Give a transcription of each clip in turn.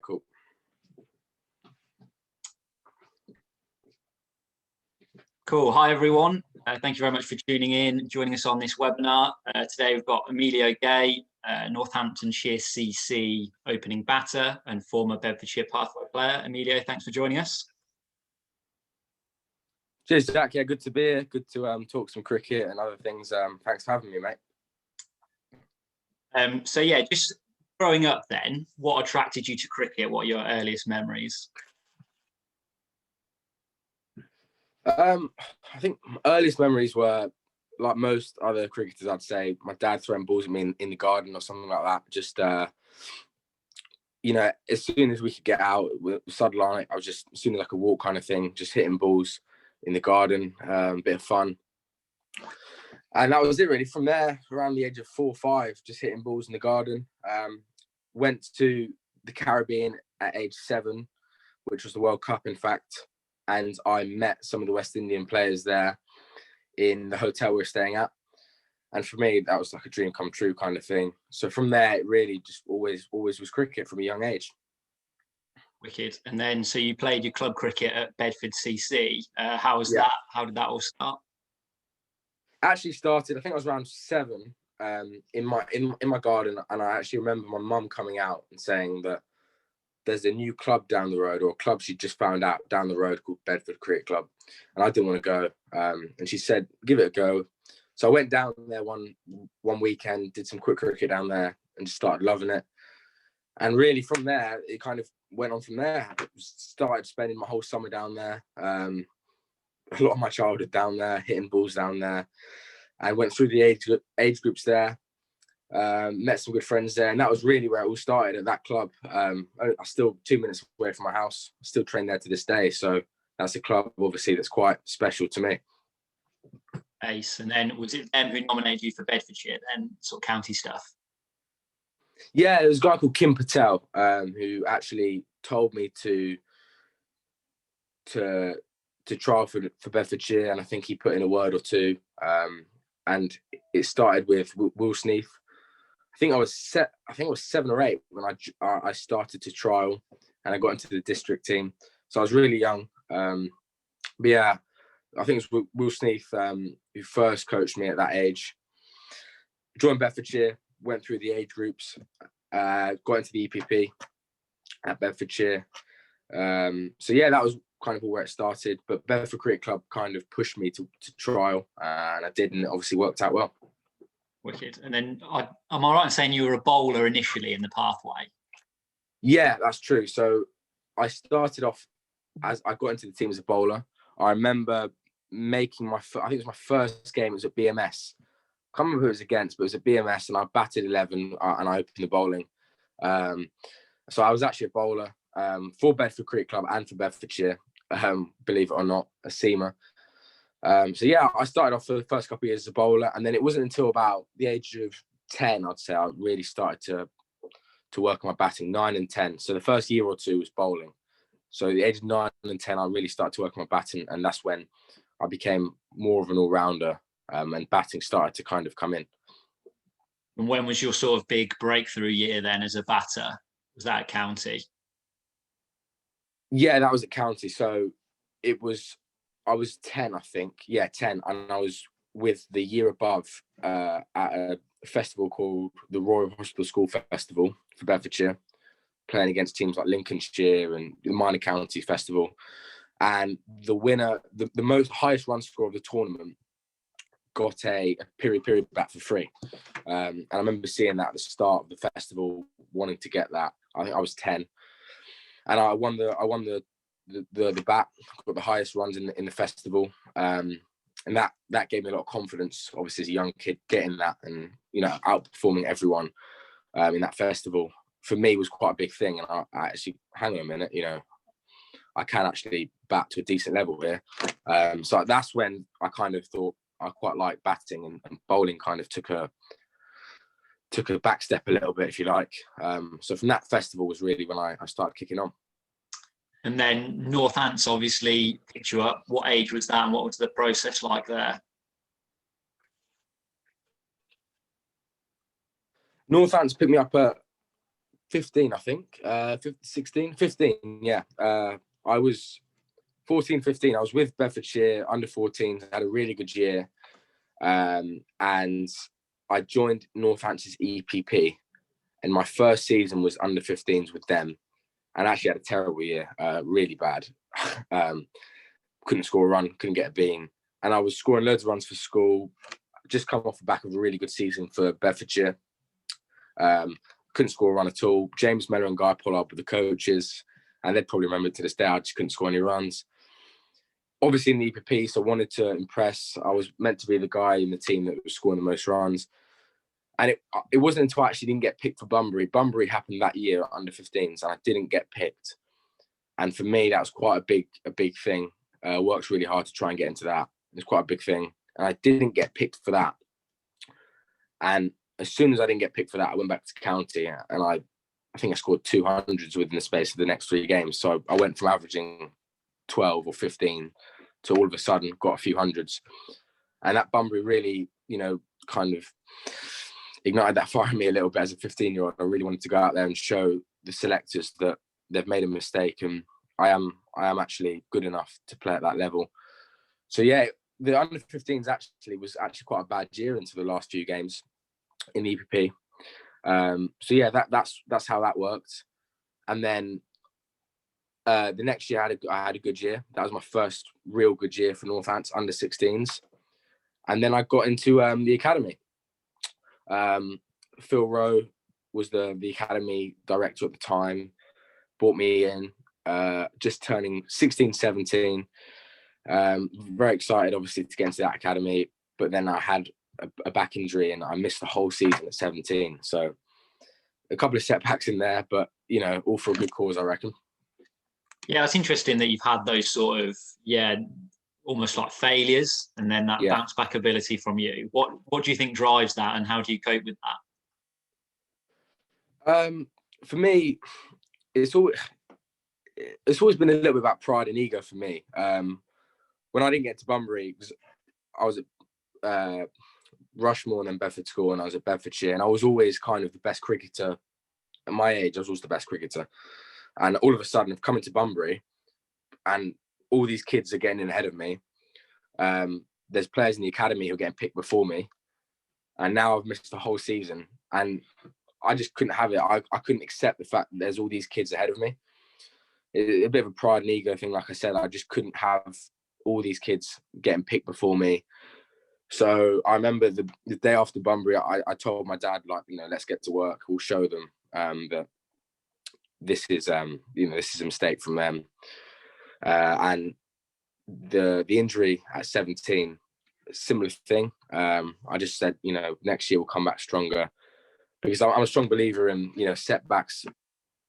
cool. Cool. Hi, everyone. Thank you very much for tuning in, joining us on this webinar. Today, we've got Emilio Gay, Northamptonshire CCC opening batter and former Bedfordshire pathway player. Emilio, thanks for joining us. Cheers, Jack. Yeah, good to be here. Good to talk some cricket and other things. Thanks for having me, mate. So yeah, just growing up then, what attracted you to cricket? What are your earliest memories? I think my earliest memories were, like most other cricketers, I'd say, my dad throwing balls at me in the garden or something like that. Just, you know, as soon as we could get out with sunlight, I was just, as soon as I could walk kind of thing, just hitting balls in the garden, a bit of fun. And that was it really. From there, around the age of 4 or 5, just hitting balls in the garden. Went to the Caribbean at age 7, which was the World Cup, in fact. And I met some of the West Indian players there in the hotel we were staying at. And for me, that was like a dream come true kind of thing. So from there, it really just always was cricket from a young age. Wicked. And then, so you played your club cricket at Bedford CC. How was that? How did that all start? Actually started, I think I was around 7, in my garden. And I actually remember my mum coming out and saying that there's a new club down the road, or a club she just found out down the road, called Bedford Cricket Club. And I didn't want to go. And she said, give it a go. So I went down there one weekend, did some quick cricket down there and just started loving it. And really from there, it kind of went on from there. I started spending my whole summer down there. A lot of my childhood down there, hitting balls down there. I went through the age groups there. Met some good friends there, and that was really where it all started, at that club. I'm still 2 minutes away from my house. I still train there to this day, so that's a club obviously that's quite special to me. Ace. And then was it them who nominated you for Bedfordshire then, sort of county stuff? Yeah, there was a guy called Kim Patel, who actually told me to trial for Bedfordshire, and I think he put in a word or two, and it started with Will Sneath. I think I was 7 or 8 when I started to trial, and I got into the district team. So I was really young. But yeah, I think it was Will Sneath who first coached me at that age. Joined Bedfordshire, went through the age groups, got into the EPP at Bedfordshire. So yeah, that was kind of where it started. But Bedford Cricket Club kind of pushed me to trial, and I did, and it obviously worked out well. Wicked. And then, am I right in saying you were a bowler initially in the pathway? Yeah, that's true. So I started off, as I got into the team as a bowler. I remember making I think it was my first game. It was at BMS. I can't remember who it was against, but it was at BMS, and I batted 11 and I opened the bowling. So I was actually a bowler for Bedford Cricket Club and for Bedfordshire, believe it or not, a seamer. So yeah, I started off for the first couple of years as a bowler, and then it wasn't until about the age of 10, I'd say, I really started to work on my batting, 9 and 10. So the first year or 2 was bowling. So at the age of 9 and 10, I really started to work on my batting, and that's when I became more of an all-rounder, and batting started to kind of come in. And when was your sort of big breakthrough year then as a batter? Was that at county? Yeah, that was at county. So I was 10, I think. Yeah, 10. And I was with the year above at a festival called the Royal Hospital School Festival for Bedfordshire, playing against teams like Lincolnshire and the Minor County Festival. And the winner, the highest run score of the tournament, got a period bat for free. And I remember seeing that at the start of the festival, wanting to get that. I think I was 10. And I won the bat, got the highest runs in the festival, and that gave me a lot of confidence. Obviously, as a young kid, getting that and outperforming everyone in that festival for me was quite a big thing. And I actually, hang on a minute, I can actually bat to a decent level here. So that's when I kind of thought I quite like batting, and bowling kind of took a back step a little bit, if you like. So from that festival was really when I started kicking on. And then Northants obviously picked you up. What age was that, and what was the process like there? Northants picked me up at 15, I think. 16, 15, yeah. I was 14, 15. I was with Bedfordshire under 14s. I had a really good year. And I joined Northampton's EPP. And my first season was under 15s with them. And I actually had a terrible year, really bad. Couldn't score a run, couldn't get a bean. And I was scoring loads of runs for school. Just come off the back of a really good season for Bedfordshire. Couldn't score a run at all. James Mellor and Guy Pollard were the coaches, and they'd probably remember to this day I just couldn't score any runs. Obviously in the EPP, so I wanted to impress. I was meant to be the guy in the team that was scoring the most runs. And it wasn't until I actually didn't get picked for Bunbury. Bunbury happened that year under 15s, and I didn't get picked. And for me, that was quite a big thing. Worked really hard to try and get into that. It was quite a big thing. And I didn't get picked for that. And as soon as I didn't get picked for that, I went back to county, and I think I scored 200s within the space of the next 3 games. So I went from averaging 12 or 15 to all of a sudden got a few hundreds. And that Bunbury really, kind of ignited that fire in me a little bit as a 15-year-old. I really wanted to go out there and show the selectors that they've made a mistake, and I am actually good enough to play at that level. So yeah, the under 15s was quite a bad year into the last few games in the EPP. So yeah, that's how that worked. And then the next year I had a good year. That was my first real good year for Northants under 16s. And then I got into the academy. Phil Rowe was the academy director at the time, brought me in, just turning 16, 17. Very excited, obviously, to get into that academy. But then I had a back injury and I missed the whole season at 17. So a couple of setbacks in there, but, all for a good cause, I reckon. Yeah, it's interesting that you've had those sort of, almost like failures, and then that bounce back ability from you. What do you think drives that, and how do you cope with that? For me, it's always been a little bit about pride and ego for me. When I didn't get to Bunbury, I was at Rushmore and then Bedford School, and I was at Bedfordshire, and I was always kind of the best cricketer. At my age, I was always the best cricketer. And all of a sudden, I've come into Bunbury, and all these kids are getting in ahead of me. There's players in the academy who are getting picked before me, and now I've missed the whole season, and I just couldn't have it. I couldn't accept the fact that there's all these kids ahead of me. A bit of a pride and ego thing. Like I said, I just couldn't have all these kids getting picked before me. So I remember the day after Bunbury, I told my dad, let's get to work. We'll show them that this is this is a mistake from them. And the injury at 17, similar thing. I just said, next year we'll come back stronger, because I'm a strong believer in, setbacks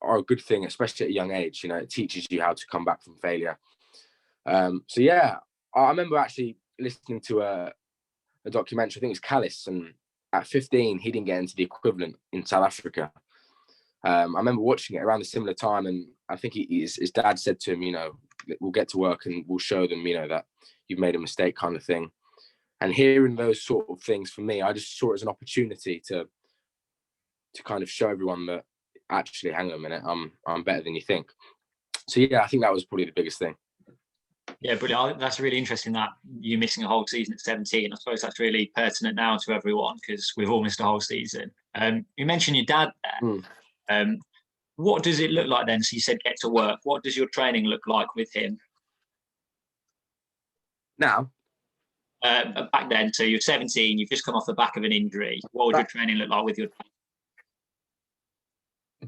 are a good thing, especially at a young age. It teaches you how to come back from failure. So yeah, I remember actually listening to a documentary, I think it was Callis, and at 15 he didn't get into the equivalent in South Africa. I remember watching it around a similar time, and I think his dad said to him, we'll get to work and we'll show them, that you've made a mistake, kind of thing. And hearing those sort of things, for me, I just saw it as an opportunity to kind of show everyone that actually, hang on a minute, I'm better than you think. So yeah, I think that was probably the biggest thing. Yeah, brilliant. That's really interesting that you missing a whole season at 17. I suppose that's really pertinent now to everyone, because we've all missed a whole season. You mentioned your dad there. What does it look like then? So you said get to work. What does your training look like with him now? Back then, so you're 17, you've just come off the back of an injury. What would your training look like with your dad?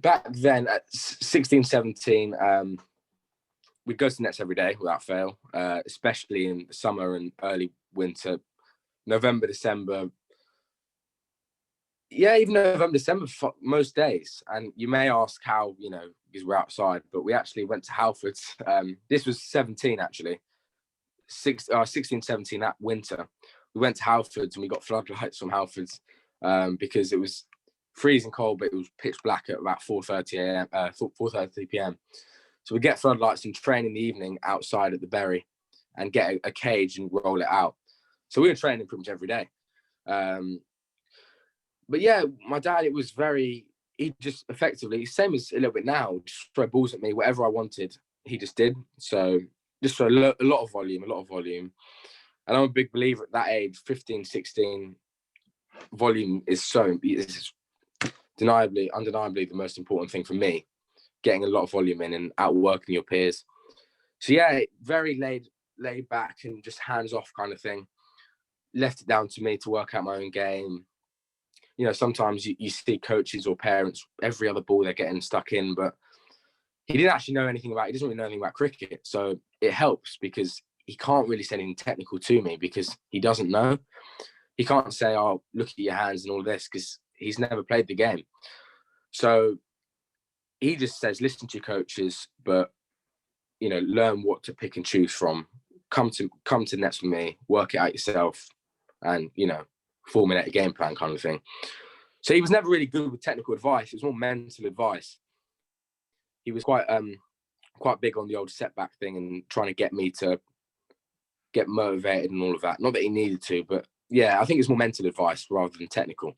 Back then at 16, 17, we'd go to nets every day without fail, especially in the summer and early winter, November, December. Yeah, even November, December, most days. And you may ask how, because we're outside, but we actually went to Halfords. This was 17, actually. 16, 17, that winter. We went to Halfords and we got floodlights from Halfords because it was freezing cold, but it was pitch black at about 4:30 p.m. So we get floodlights and train in the evening outside at the Berry and get a cage and roll it out. So we were training pretty much every day. But yeah, my dad, he just effectively, same as a little bit now, just throw balls at me, whatever I wanted, he just did. So just for a lot of volume. And I'm a big believer at that age, 15, 16, volume is undeniably the most important thing for me, getting a lot of volume in and outworking your peers. So yeah, very laid back and just hands off kind of thing. Left it down to me to work out my own game. You know, sometimes you see coaches or parents, every other ball they're getting stuck in, but he didn't actually know anything about, he doesn't really know anything about cricket. So it helps because he can't really say anything technical to me because he doesn't know. He can't say, oh, look at your hands and all this, because he's never played the game. So he just says, listen to your coaches, but, you know, learn what to pick and choose from. Come to nets with me, work it out yourself, and, you know, formulate a game plan kind of thing. So he was never really good with technical advice. It was more mental advice. He was quite big on the old setback thing and trying to get me to get motivated and all of that. Not that he needed to, but yeah, I think it's more mental advice rather than technical,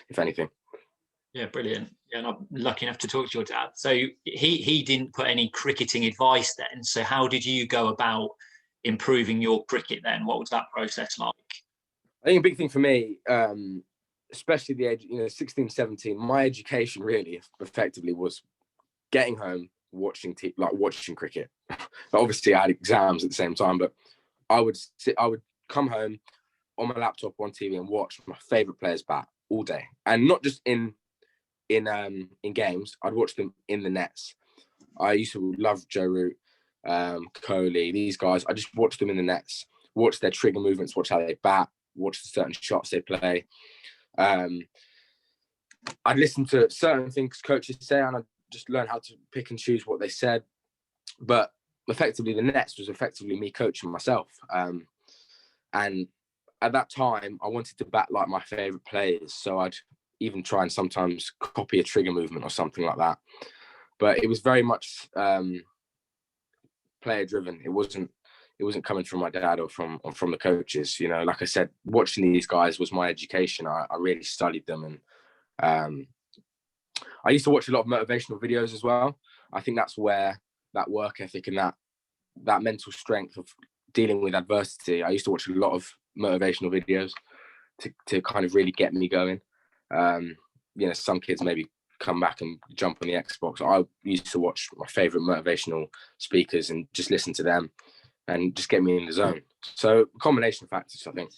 if anything. Yeah, brilliant. Yeah, and I'm lucky enough to talk to your dad. So he didn't put any cricketing advice then. So how did you go about improving your cricket then? What was that process like? I think a big thing for me, especially the age, 16, 17, my education really effectively was getting home, watching cricket. Obviously I had exams at the same time, but I would come home on my laptop on TV and watch my favorite players bat all day. And not just in games, I'd watch them in the nets. I used to love Joe Root, Kohli, these guys. I just watched them in the nets, watch their trigger movements, watch how they bat, watch the certain shots they play. I'd listen to certain things coaches say, and I'd just learn how to pick and choose what they said. But effectively, the nets was effectively me coaching myself. And at that time, I wanted to bat like my favourite players. So I'd even try and sometimes copy a trigger movement or something like that. But it was very much player driven. It wasn't coming from my dad or from the coaches. You know, like I said, watching these guys was my education. I really studied them, and I used to watch a lot of motivational videos as well. I think that's where that work ethic and that mental strength of dealing with adversity. I used to watch a lot of motivational videos to kind of really get me going. Some kids maybe come back and jump on the Xbox. I used to watch my favorite motivational speakers and just listen to them and just get me in the zone. So a combination of factors, I think.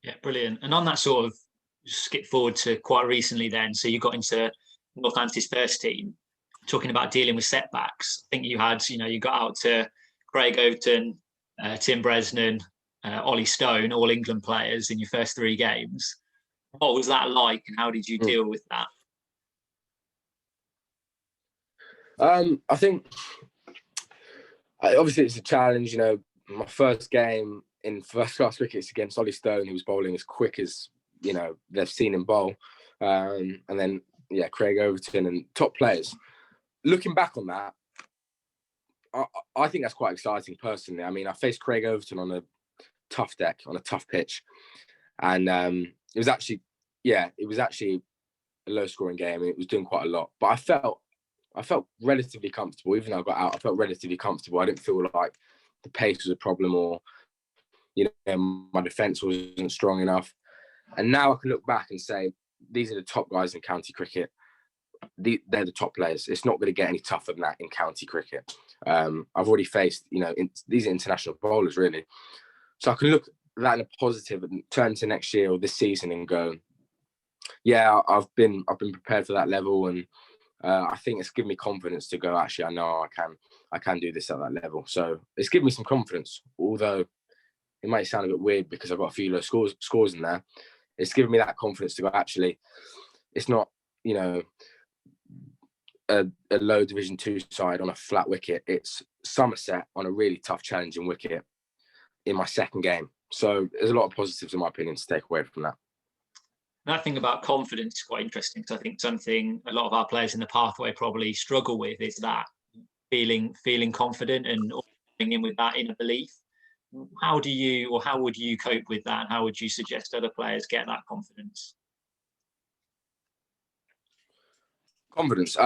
Yeah, brilliant. And on that sort of skip forward to quite recently then, so you got into Northants' first team, talking about dealing with setbacks. I think you had, you got out to Craig Overton, Tim Bresnan, Ollie Stone, all England players in your first 3 games. What was that like, and how did you deal with that? I think obviously it's a challenge. My first game in first class cricket is against Ollie Stone, who was bowling as quick as they've seen him bowl, and then Craig Overton and top players. Looking back on that, I think that's quite exciting personally. I mean, I faced Craig Overton on a tough deck, on a tough pitch, and it was actually a low scoring game, and it was doing quite a lot. But I felt relatively comfortable. Even though I got out, I felt relatively comfortable. I didn't feel like the pace was a problem, or my defence wasn't strong enough. And now I can look back and say, these are the top guys in county cricket. They're the top players. It's not going to get any tougher than that in county cricket. I've already faced, these are international bowlers, really. So I can look at that in a positive and turn to next year or this season and go, yeah, I've been prepared for that level, and I think it's given me confidence to go, actually, I know I can do this at that level. So it's given me some confidence, although it might sound a bit weird because I've got a few low scores in there. It's given me that confidence to go, actually, it's not, a low Division 2 side on a flat wicket. It's Somerset on a really tough, challenging wicket in my second game. So there's a lot of positives, in my opinion, to take away from that. That thing about confidence is quite interesting, because I think something a lot of our players in the pathway probably struggle with is that feeling confident and going in with that inner belief. How would you cope with that? How would you suggest other players get that confidence? Confidence.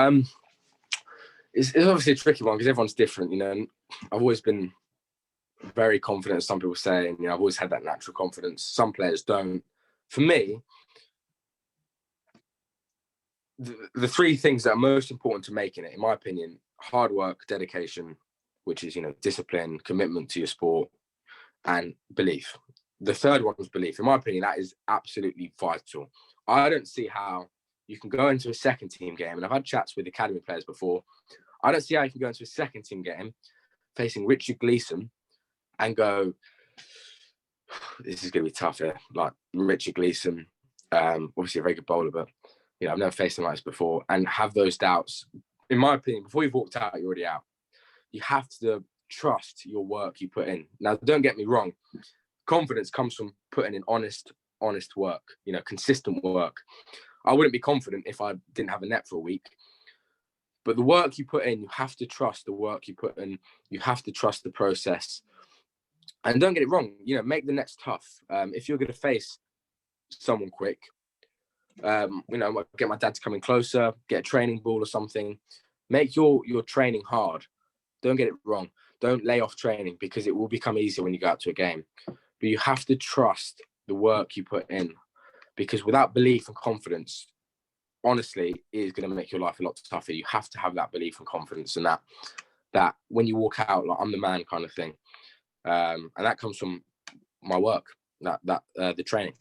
It's obviously a tricky one because everyone's different. And I've always been very confident, as some people say, and I've always had that natural confidence. Some players don't. For me, the three things that are most important to making it, in my opinion: hard work, dedication, which is discipline, commitment to your sport, and belief. The third one was belief. In my opinion, that is absolutely vital. I don't see how you can go into a second team game, and I've had chats with academy players before. I don't see how you can go into a second team game facing Richard Gleeson and go, this is going to be tough here. Like Richard Gleeson, obviously a very good bowler, but I've never faced him like this before, and have those doubts. In my opinion, before you've walked out, you're already out. You have to trust your work you put in. Now, don't get me wrong. Confidence comes from putting in honest work, consistent work. I wouldn't be confident if I didn't have a net for a week. But the work you put in, you have to trust the work you put in. You have to trust the process. And don't get it wrong, make the nets tough. If you're going to face someone quick, get my dad to come in closer, get a training ball or something. Make your training hard. Don't get it wrong. Don't lay off training because it will become easier when you go out to a game. But you have to trust the work you put in, because without belief and confidence, honestly, it is going to make your life a lot tougher. You have to have that belief and confidence, and that when you walk out, like I'm the man kind of thing. And that comes from my work, the training.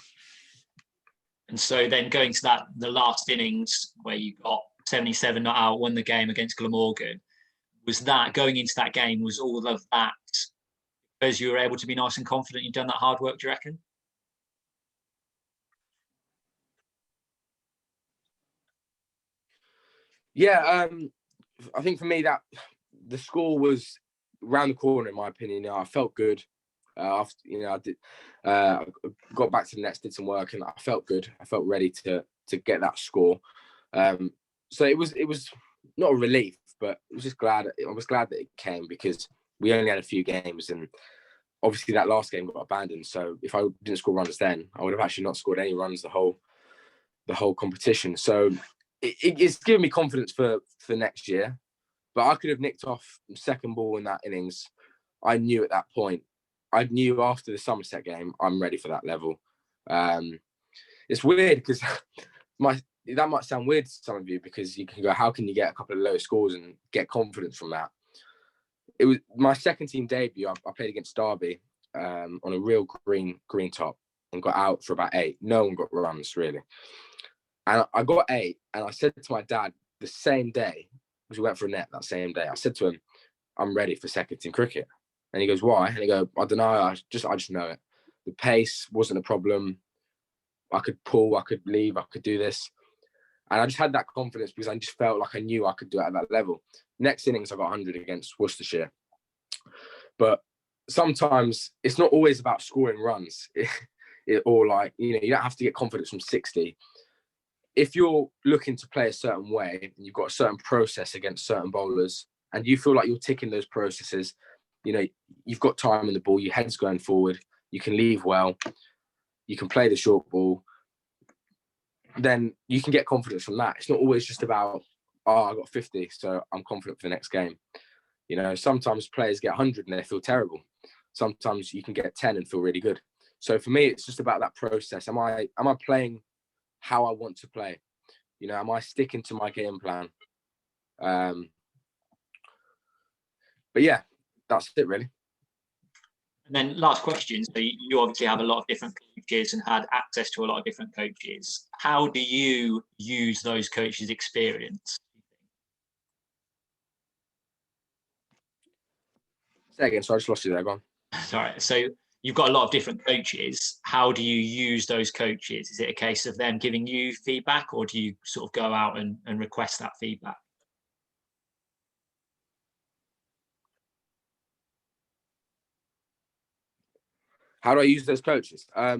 And so then going to the last innings where you got 77 not out, won the game against Glamorgan, was that going into that game, was all of that because you were able to be nice and confident you'd done that hard work, do you reckon? Yeah, I think for me that the score was round the corner, in my opinion. I felt good. After I did, got back to the nets, did some work, and I felt good. I felt ready to get that score. So it was not a relief, but I was just glad. I was glad that it came because we only had a few games, and obviously that last game got abandoned. So if I didn't score runs then, I would have actually not scored any runs the whole competition. So it's given me confidence for next year. But I could have nicked off second ball in that innings. I knew at that point. I knew after the Somerset game, I'm ready for that level. It's weird because that might sound weird to some of you, because you can go, how can you get a couple of low scores and get confidence from that? It was my second team debut. I played against Derby on a real green top and got out for about 8. No one got runs really. And I got 8, and I said to my dad the same day, because we went for a net that same day, I said to him, I'm ready for second team cricket. And he goes, why? And he goes, I don't know, I just know it. The pace wasn't a problem. I could pull, I could leave, I could do this. And I just had that confidence because I just felt like I knew I could do it at that level. Next innings, I got 100 against Worcestershire. But sometimes it's not always about scoring runs. Or like, you don't have to get confidence from 60. If you're looking to play a certain way, and you've got a certain process against certain bowlers, and you feel like you're ticking those processes, you've got time in the ball, your head's going forward, you can leave well, you can play the short ball, then you can get confidence from that. It's not always just about, I got 50, so I'm confident for the next game. Sometimes players get 100 and they feel terrible. Sometimes you can get 10 and feel really good. So for me, it's just about that process. Am I playing how I want to play? Am I sticking to my game plan? But yeah, that's it really. And then last question. So you obviously have a lot of different coaches and had access to a lot of different coaches. How do you use those coaches' experience? Say again, sorry, I just lost you there, go on. Sorry. So you've got a lot of different coaches. How do you use those coaches? Is it a case of them giving you feedback, or do you sort of go out and request that feedback? How do I use those coaches? I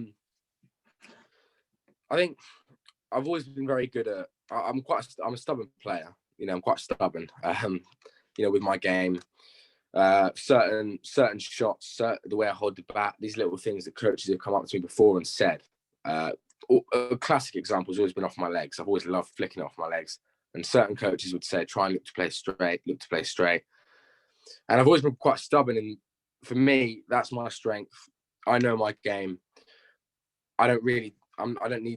think I've always been very good at. I'm a stubborn player. I'm quite stubborn. With my game, certain shots, the way I hold the bat, these little things that coaches have come up to me before and said. A classic example has always been off my legs. I've always loved flicking off my legs. And certain coaches would say, try and look to play straight. And I've always been quite stubborn. And for me, that's my strength. I know my game. I don't need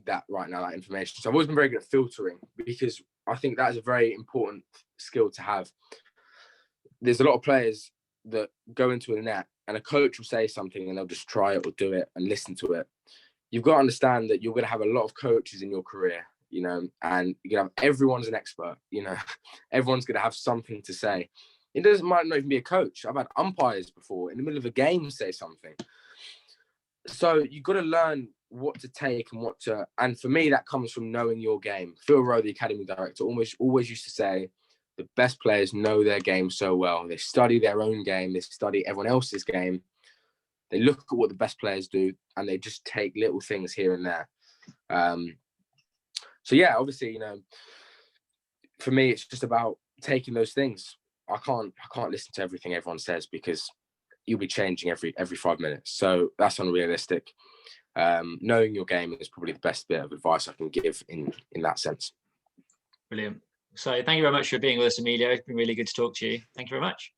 that right now, that information. So I've always been very good at filtering, because I think that is a very important skill to have. There's a lot of players that go into a net and a coach will say something and they'll just try it or do it and listen to it. You've got to understand that you're going to have a lot of coaches in your career, you know, and you're going to have, everyone's an expert, you know, everyone's going to have something to say. Might not even be a coach. I've had umpires before in the middle of a game say something. So you've got to learn what to take and for me, that comes from knowing your game. Phil Rowe, the academy director, always used to say, the best players know their game so well. They study their own game. They study everyone else's game. They look at what the best players do, and they just take little things here and there. So yeah, obviously, you know, for me, it's just about taking those things. I can't listen to everything everyone says, because you'll be changing every 5 minutes. So that's unrealistic. Knowing your game is probably the best bit of advice I can give in that sense. Brilliant. So thank you very much for being with us, Emilio. It's been really good to talk to you. Thank you very much.